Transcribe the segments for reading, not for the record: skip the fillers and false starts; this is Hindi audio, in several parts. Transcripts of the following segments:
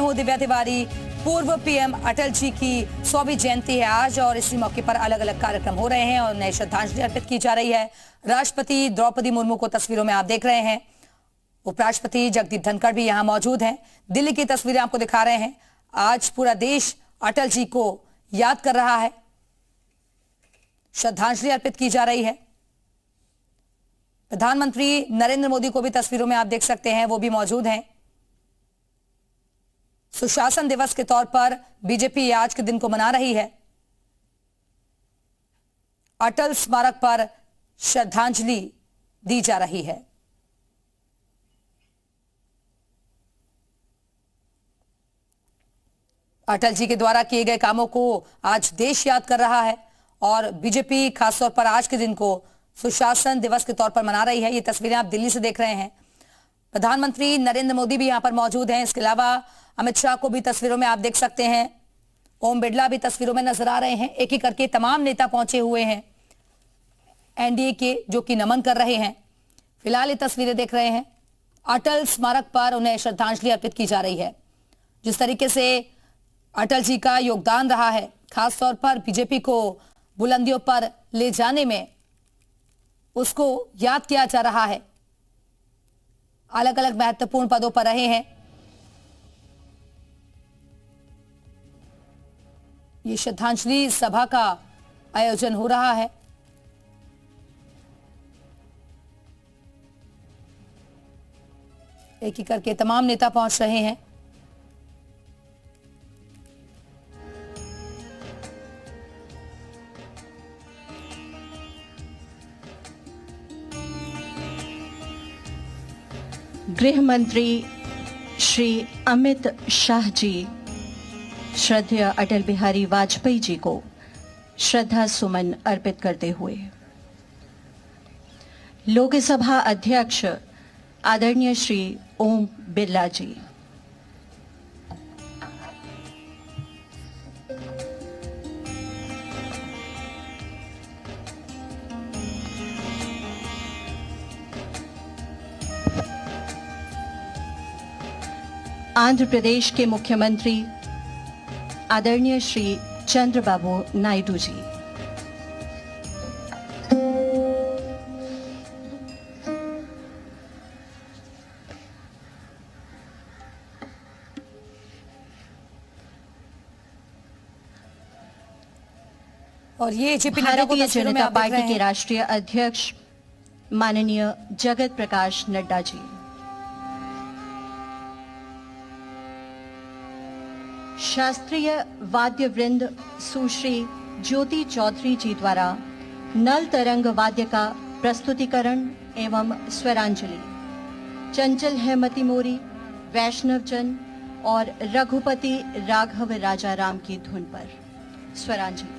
हूं दिव्या तिवारी। पूर्व पीएम अटल जी की 100वीं जयंती है आज और इसी मौके पर अलग अलग कार्यक्रम हो रहे हैं और उन्हें श्रद्धांजलि अर्पित की जा रही है। राष्ट्रपति द्रौपदी मुर्मू को तस्वीरों में आप देख रहे हैं। उपराष्ट्रपति जगदीप धनखड़ भी यहां मौजूद हैं। दिल्ली की तस्वीरें आपको दिखा रहे हैं। आज पूरा देश अटल जी को याद कर रहा है, श्रद्धांजलि अर्पित की जा रही है। प्रधानमंत्री नरेंद्र मोदी को भी तस्वीरों में आप देख सकते हैं, वो भी मौजूद हैं। सुशासन दिवस के तौर पर बीजेपी आज के दिन को मना रही है। अटल स्मारक पर श्रद्धांजलि दी जा रही है। अटल जी के द्वारा किए गए कामों को आज देश याद कर रहा है और बीजेपी खासतौर पर आज के दिन को सुशासन दिवस के तौर पर मना रही है। ये तस्वीरें आप दिल्ली से देख रहे हैं। प्रधानमंत्री नरेंद्र मोदी भी यहां पर मौजूद हैं। इसके अलावा अमित शाह को भी तस्वीरों में आप देख सकते हैं। ओम बिरला भी तस्वीरों में नजर आ रहे हैं। एक एक करके तमाम नेता पहुंचे हुए हैं एनडीए के, जो कि नमन कर रहे हैं। फिलहाल ये तस्वीरें देख रहे हैं। अटल स्मारक पर उन्हें श्रद्धांजलि अर्पित की जा रही है। जिस तरीके से अटल जी का योगदान रहा है, खासतौर पर बीजेपी को बुलंदियों पर ले जाने में, उसको याद किया जा रहा है। अलग अलग महत्वपूर्ण पदों पर रहे हैं। ये श्रद्धांजलि सभा का आयोजन हो रहा है। एक एक करके तमाम नेता पहुंच रहे हैं। गृह मंत्री श्री अमित शाह जी श्रद्धेय अटल बिहारी वाजपेयी जी को श्रद्धा सुमन अर्पित करते हुए लोकसभा अध्यक्ष आदरणीय श्री ओम बिरला जी, आंध्र प्रदेश के मुख्यमंत्री आदरणीय श्री चंद्रबाबू नायडू जी, और ये जेपी नड्डा को भारतीय तस्वीरों में जनता आप देख रहे पार्टी के हैं। राष्ट्रीय अध्यक्ष माननीय जगत प्रकाश नड्डा जी, शास्त्रीय वाद्य वृंद सुश्री ज्योति चौधरी जी द्वारा नल तरंग वाद्य का प्रस्तुतिकरण एवं स्वरांजलि, चंचल हेमती मोरी, वैष्णव जन और रघुपति राघव राजा राम की धुन पर स्वरांजलि।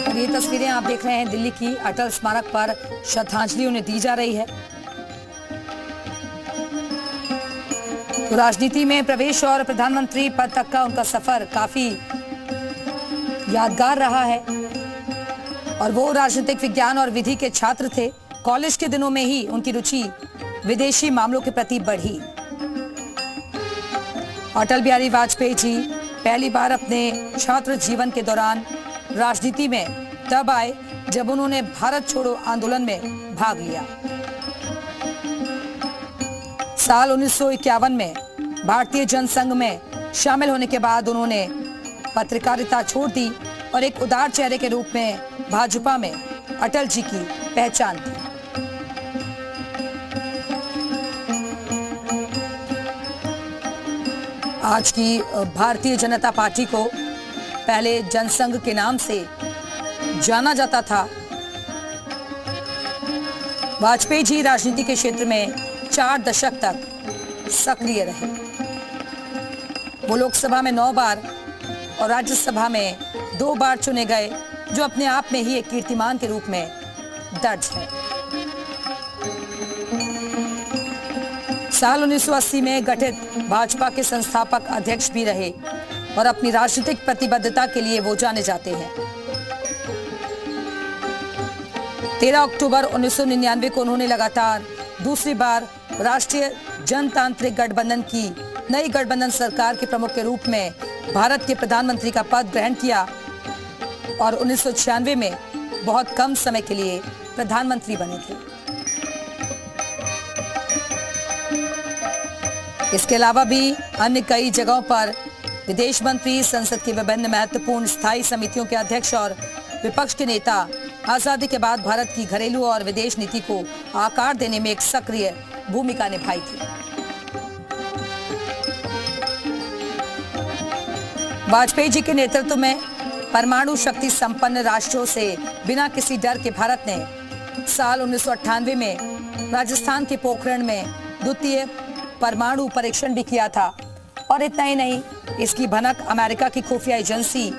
ये तस्वीरें आप देख रहे हैं दिल्ली की। अटल स्मारक पर श्रद्धांजलि उन्हें दी जा रही है। तो राजनीति में प्रवेश और प्रधानमंत्री पद तक का उनका सफर काफी यादगार रहा है और वो राजनीतिक विज्ञान और विधि के छात्र थे। कॉलेज के दिनों में ही उनकी रुचि विदेशी मामलों के प्रति बढ़ी। अटल बिहारी वाजपेयी जी पहली बार अपने छात्र जीवन के दौरान राजनीति में तब आए जब उन्होंने भारत छोड़ो आंदोलन में भाग लिया। साल 1951 में भारतीय जनसंघ में शामिल होने के बाद उन्होंने पत्रकारिता छोड़ दी और एक उदार चेहरे के रूप में भाजपा में अटल जी की पहचान थी। आज की भारतीय जनता पार्टी को पहले जनसंघ के नाम से जाना जाता था। वाजपेयी जी राजनीति के क्षेत्र में 4 दशक तक सक्रिय रहे। वो लोकसभा में 9 बार और राज्यसभा में 2 बार चुने गए, जो अपने आप में ही एक कीर्तिमान के रूप में दर्ज है। साल 1980 में गठित भाजपा के संस्थापक अध्यक्ष भी रहे और अपनी राजनीतिक प्रतिबद्धता के लिए वो जाने जाते हैं। 13 अक्टूबर 1999 को उन्होंने लगातार दूसरी बार राष्ट्रीय जनतांत्रिक गठबंधन की नई गठबंधन सरकार के प्रमुख के रूप में भारत के प्रधानमंत्री का पद ग्रहण किया और 1996 में बहुत कम समय के लिए प्रधानमंत्री बने थे। इसके अलावा भी अन्य कई जगहों पर विदेश मंत्री, संसद की विभिन्न महत्वपूर्ण स्थायी समितियों के अध्यक्ष और विपक्ष के नेता आजादी के बाद भारत की घरेलू और विदेश नीति को आकार देने में एक सक्रिय भूमिका निभाई थी। वाजपेयी जी के नेतृत्व में परमाणु शक्ति संपन्न राष्ट्रों से बिना किसी डर के भारत ने साल 1998 में राजस्थान के पोखरण में द्वितीय परमाणु परीक्षण भी किया था। और इतना ही नहीं, इसकी भनक अमेरिका की खुफिया एजेंसी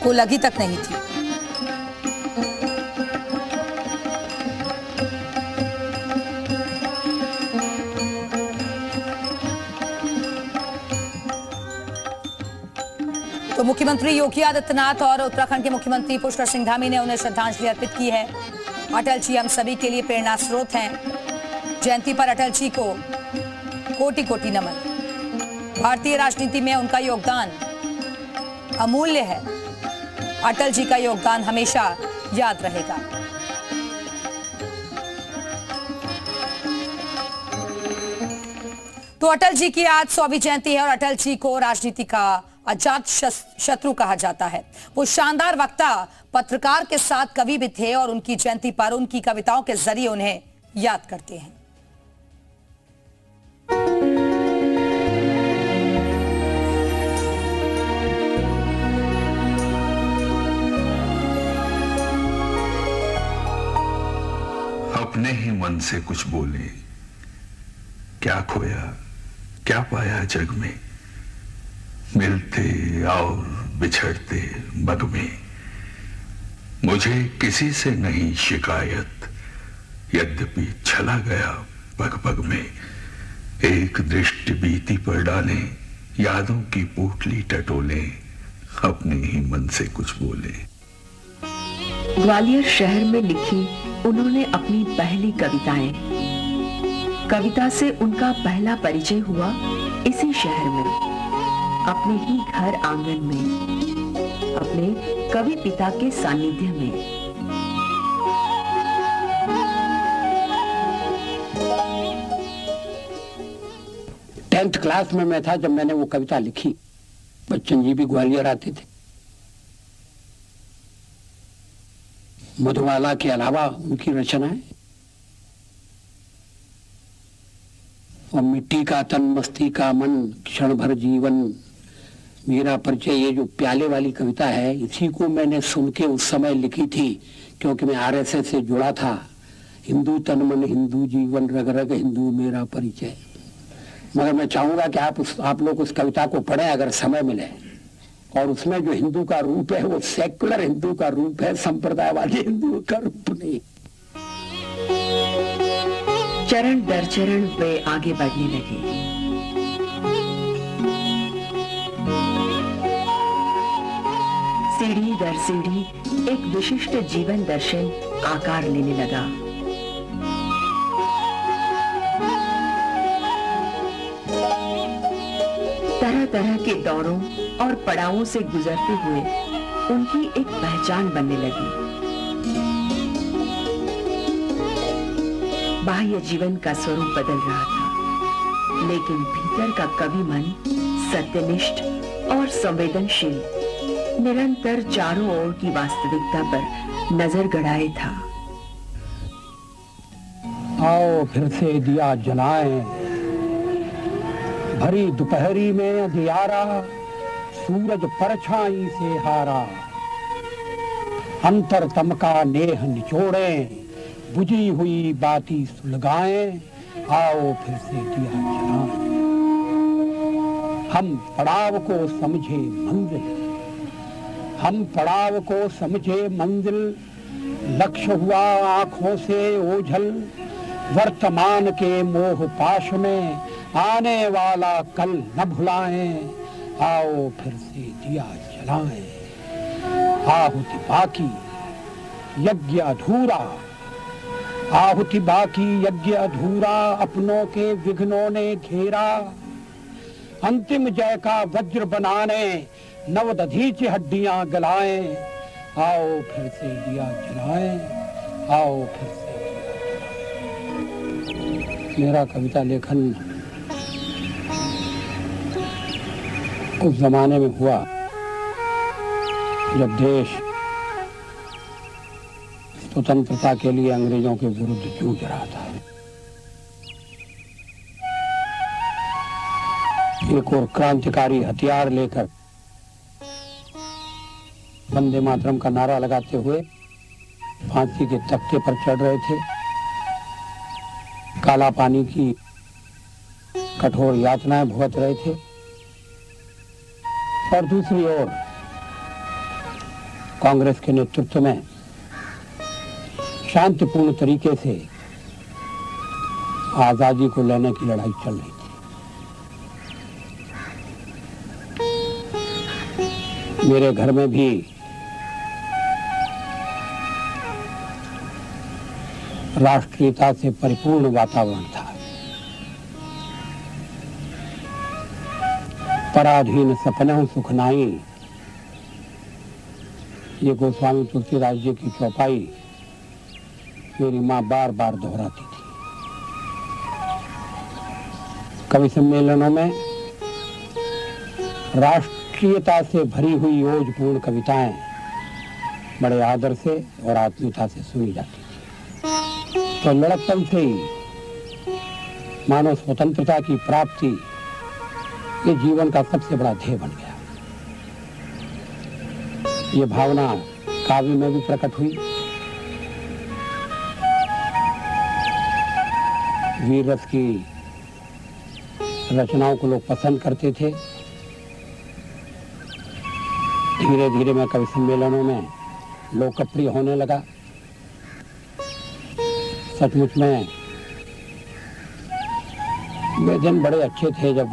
को लगी तक नहीं थी। तो मुख्यमंत्री योगी आदित्यनाथ और उत्तराखंड के मुख्यमंत्री पुष्कर सिंह धामी ने उन्हें श्रद्धांजलि अर्पित की है। अटल जी हम सभी के लिए प्रेरणा स्रोत हैं। जयंती पर अटल जी को कोटि कोटि नमन। भारतीय राजनीति में उनका योगदान अमूल्य है। अटल जी का योगदान हमेशा याद रहेगा। तो अटल जी की आज 100वीं जयंती है और अटल जी को राजनीति का अजात शत्रु कहा जाता है। वो शानदार वक्ता, पत्रकार के साथ कवि भी थे और उनकी जयंती पर उनकी कविताओं के जरिए उन्हें याद करते हैं। अपने ही मन से कुछ बोले, क्या खोया क्या पाया जग में, मिलते और बिछड़ते बग में, मुझे किसी से नहीं शिकायत, यद्यपि चला गया पग पग में, एक दृष्टि बीती पर डाले, यादों की पोटली टटोले, अपने ही मन से कुछ बोले। ग्वालियर शहर में लिखी उन्होंने अपनी पहली कविताएं। कविता से उनका पहला परिचय हुआ इसी शहर में, अपने ही घर आंगन में, अपने कवि पिता के सानिध्य में। 10th क्लास में मैं था जब मैंने वो कविता लिखी। बच्चन जी भी ग्वालियर आते थे। मधुबाला के अलावा उनकी रचनाएं और मिट्टी का तन मस्ती का मन क्षण भर जीवन मेरा परिचय, ये जो प्याले वाली कविता है, इसी को मैंने सुन के उस समय लिखी थी, क्योंकि मैं आरएसएस से जुड़ा था। हिंदू तन मन हिंदू जीवन रग रग हिंदू मेरा परिचय। मगर मैं चाहूंगा कि आप लोग उस कविता को पढ़ें अगर समय मिले, और उसमें जो हिंदू का रूप है वो सेक्युलर हिंदू का रूप है, संप्रदायवादी हिंदू का रूप नहीं। चरण दर चरण वे आगे बढ़ने लगे। सीढ़ी दर सीढ़ी एक विशिष्ट जीवन दर्शन आकार लेने लगा। तरह तरह के दौरों और पड़ावों से गुजरते हुए उनकी एक पहचान बनने लगी। बाह्य जीवन का स्वरूप बदल रहा था, लेकिन भीतर का कवि मन सत्यनिष्ठ और संवेदनशील निरंतर चारों ओर की वास्तविकता पर नजर गड़ाए था। आओ फिर से दिया जलाएं, भरी दोपहरी में अंधियारा, सूरज परछाई से हारा। अंतर तम का नेह निचोड़े, बुझी हुई बाती सुलगाएं, आओ फिर से दिया जलाएं। हम पड़ाव को समझे मंजिल, हम पड़ाव को समझे मंजिल, लक्ष्य हुआ आंखों से ओझल। वर्तमान के मोह पाश में आने वाला कल न भुलाएं, आओ फिर से दिया जलाएं। आहुति बाकी यज्ञ अधूरा, आहुति बाकी यज्ञ अधूरा, अपनों के विघ्नों ने घेरा। अंतिम जय का वज्र बनाने, नवदधीच हड्डियां गलाएं, आओ फिर से दिया जलाएं, आओ फिर से। मेरा कविता लेखन उस जमाने में हुआ जब देश स्वतंत्रता के लिए अंग्रेजों के विरुद्ध जूझ रहा था। एक और क्रांतिकारी हथियार लेकर वंदे मातरम का नारा लगाते हुए फांसी के तख्ते पर चढ़ रहे थे। काला पानी की कठोर यातनाएं भुगत रहे थे और दूसरी ओर कांग्रेस के नेतृत्व में शांतिपूर्ण तरीके से आजादी को लेने की लड़ाई चल रही थी। मेरे घर में भी राष्ट्रीयता से परिपूर्ण वातावरण था। पराधीन सपने सुखनाई, ये गोस्वामी तुलसीदास जी की चौपाई मेरी माँ बार बार दोहराती थी। कवि सम्मेलनों में राष्ट्रीयता से भरी हुई ओजपूर्ण कविताएं बड़े आदर से और आत्मीयता से सुनी जाती थी। तो लड़कपन से ही मानव स्वतंत्रता की प्राप्ति ये जीवन का सबसे बड़ा ध्येय बन गया। ये भावना काव्य में भी प्रकट हुई। वीर रस की रचनाओं को लोग पसंद करते थे। धीरे धीरे मैं कवि सम्मेलनों में लोकप्रिय होने लगा। सचमुच में वे दिन बड़े अच्छे थे जब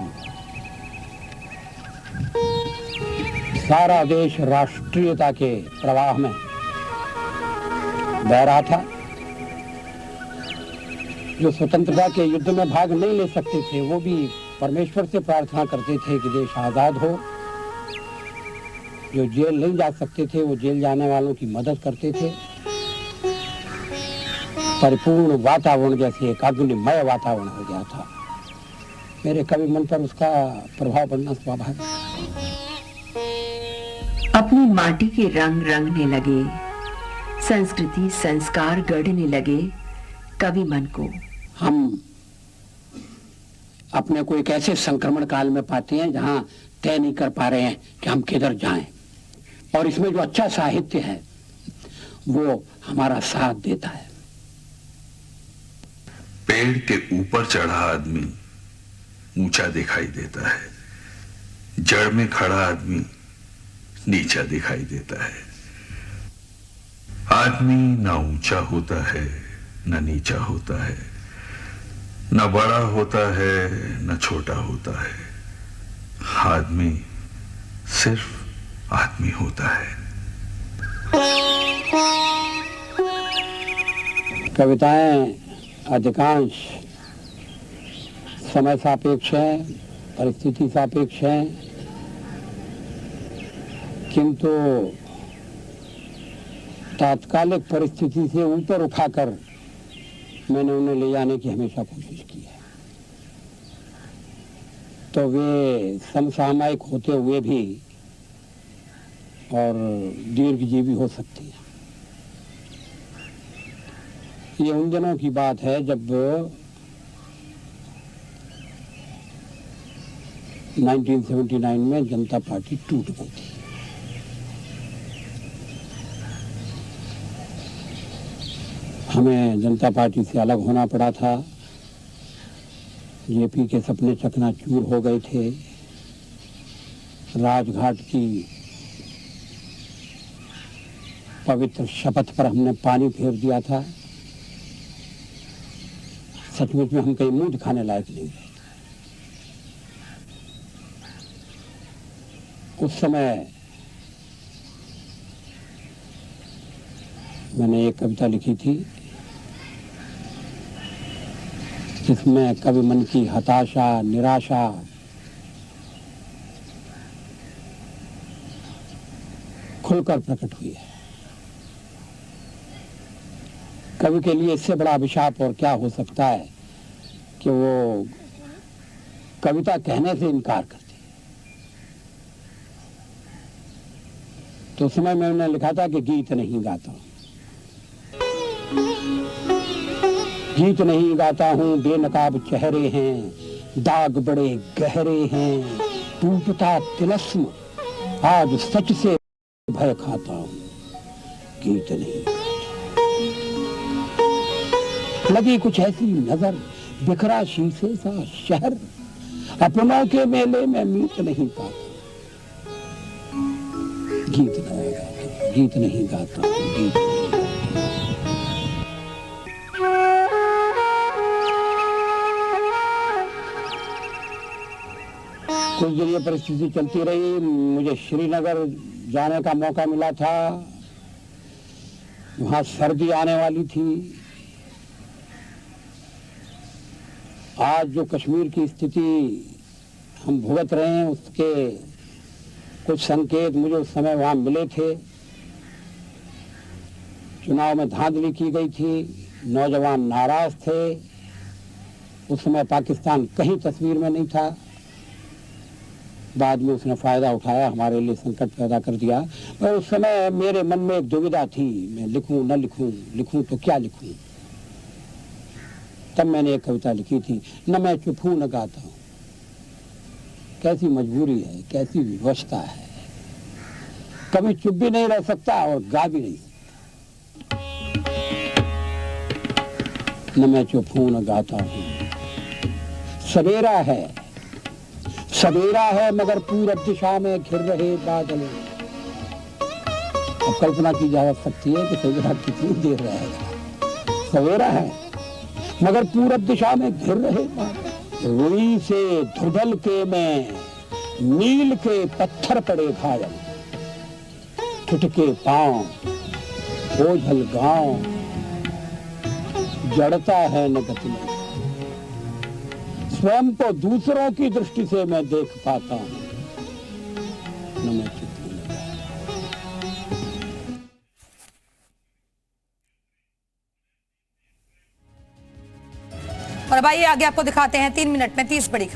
सारा देश राष्ट्रीयता के प्रवाह में बह रहा था। जो स्वतंत्रता के युद्ध में भाग नहीं ले सकते थे वो भी परमेश्वर से प्रार्थना करते थे कि देश आजाद हो। जो जेल नहीं जा सकते थे वो जेल जाने वालों की मदद करते थे। परिपूर्ण वातावरण जैसे एक अग्निमय वातावरण हो गया था। मेरे कवि मन पर उसका प्रभाव पड़ना स्वाभाविक। अपनी माटी के रंग रंगने लगे, संस्कृति संस्कार गढ़ने लगे कवि मन को। हम अपने को एक ऐसे संक्रमण काल में पाते हैं जहां तय नहीं कर पा रहे हैं कि हम किधर जाएं, और इसमें जो अच्छा साहित्य है वो हमारा साथ देता है। पेड़ के ऊपर चढ़ा आदमी ऊंचा दिखाई देता है, जड़ में खड़ा आदमी नीचा दिखाई देता है। आदमी ना ऊंचा होता है ना नीचा होता है, न बड़ा होता है न छोटा होता है। आदमी सिर्फ आदमी होता है। कविताएं अधिकांश समय सापेक्ष हैं, परिस्थिति सापेक्ष हैं, किंतु तात्कालिक परिस्थिति से ऊपर उठाकर मैंने उन्हें ले जाने की हमेशा कोशिश की है। तो वे समसामयिक होते हुए भी और दीर्घजीवी हो सकती है। ये उन दिनों की बात है जब 1979 में जनता पार्टी टूट गई थी। हमें जनता पार्टी से अलग होना पड़ा था। जेपी के सपने चकनाचूर हो गए थे। राजघाट की पवित्र शपथ पर हमने पानी फेर दिया था। सचमुच में हम कहीं मुंह दिखाने लायक नहीं रहे। उस समय मैंने एक कविता लिखी थी जिसमें कवि मन की हताशा, निराशा, खुलकर प्रकट हुई है। कवि के लिए इससे बड़ा अभिशाप और क्या हो सकता है कि वो कविता कहने से इनकार करती। तो उस समय मैंने लिखा था कि गीत नहीं गाता, गीत नहीं गाता हूं, बेनकाब चेहरे हैं, दाग बड़े गहरे हैं, टूटता तिलस्म आज सच से भय खाता हूं, गीत नहीं गाता। लगी कुछ ऐसी नजर, बिखरा शीशे सा शहर, अपनों के मेले में मीत नहीं पाता, गीत नहीं गाता, गीत नहीं गाता, गीत नहीं गाता। कुछ दिन ये परिस्थिति चलती रही। मुझे श्रीनगर जाने का मौका मिला था। वहां सर्दी आने वाली थी। आज जो कश्मीर की स्थिति हम भुगत रहे हैं उसके कुछ संकेत मुझे उस समय वहां मिले थे। चुनाव में धांधली की गई थी, नौजवान नाराज थे। उस समय पाकिस्तान कहीं तस्वीर में नहीं था। बाद में उसने फायदा उठाया, हमारे लिए संकट पैदा कर दिया। पर उस समय मेरे मन में एक दुविधा थी, मैं लिखूं न लिखूं, लिखूं तो क्या लिखूं। तब मैंने एक कविता लिखी थी, न मैं चुप हूं न गाता हूं। कैसी मजबूरी है, कैसी विवशता है, कभी चुप भी नहीं रह सकता और गा भी नहीं सकता। न मैं चुप हूं न गाता हूं। सवेरा है मगर पूरब दिशा में घिर रहे बादल। अब कल्पना की जा सकती है कि सवेरा कितनी देर रहेगा। सवेरा है मगर पूरब दिशा में घिर रहे बादल। रुई से धुधल के में नील के पत्थर पड़े घायल। टुटके पांव ओझल गांव, जड़ता है न गति में। स्वयं को दूसरों की दृष्टि से मैं देख पाता हूं, न मैं चुप हूं। और अब आइए आगे आपको दिखाते हैं 3 मिनट में 30 बड़ी खबर।